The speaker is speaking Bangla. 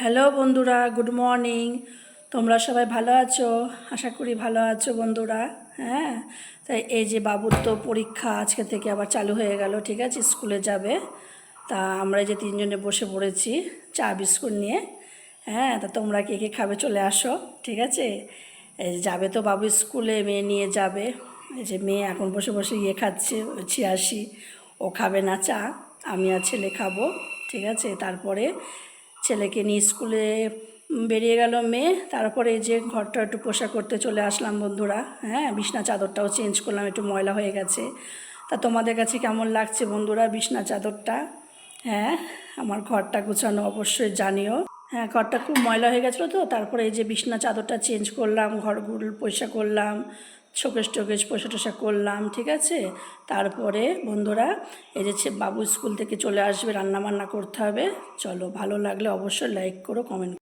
হ্যালো বন্ধুরা, গুড মর্নিং। তোমরা সবাই ভালো আছো? আশা করি ভালো আছো বন্ধুরা। হ্যাঁ, তাই এই যে বাবুর তো পরীক্ষা আজকে থেকে আবার চালু হয়ে গেল, ঠিক আছে, স্কুলে যাবে। তা আমরা এই যে তিনজনে বসে পড়েছি চা বিস্কুট নিয়ে। হ্যাঁ, তা তোমরা কে কে খাবে চলে আসো, ঠিক আছে। এই যে যাবে তো বাবু স্কুলে, মেয়ে নিয়ে যাবে। এই যে মেয়ে এখন বসে বসে খাচ্ছে ছিয়াশি। ও খাবে না চা, আমি আর ছেলে খাবো, ঠিক আছে। তারপরে ছেলেকে নিয়ে স্কুলে বেরিয়ে গেল মেয়ে। তারপরে এই যে ঘরটা একটু পোষা করতে চলে আসলাম বন্ধুরা। হ্যাঁ, বিছনা চাদরটাও চেঞ্জ করলাম, একটু ময়লা হয়ে গেছে। তা তোমাদের কাছে কেমন লাগছে বন্ধুরা বিছনা চাদরটা? হ্যাঁ, আমার ঘরটা গুছানো অবশ্যই জানিও। হ্যাঁ, ঘরটা খুব ময়লা হয়ে গেছিলো তো, তারপরে এই যে বিছনা চাদরটা চেঞ্জ করলাম, ঘরগুলো পরিষ্কার করলাম, শোকেস টোকেস পয়সা টসা করলাম, ঠিক আছে। তারপরে বন্ধুরা এই যে বাবু স্কুল থেকে চলে আসবে, রান্না বান্না করতে হবে। চলো, ভালো লাগলে অবশ্যই লাইক করো, কমেন্ট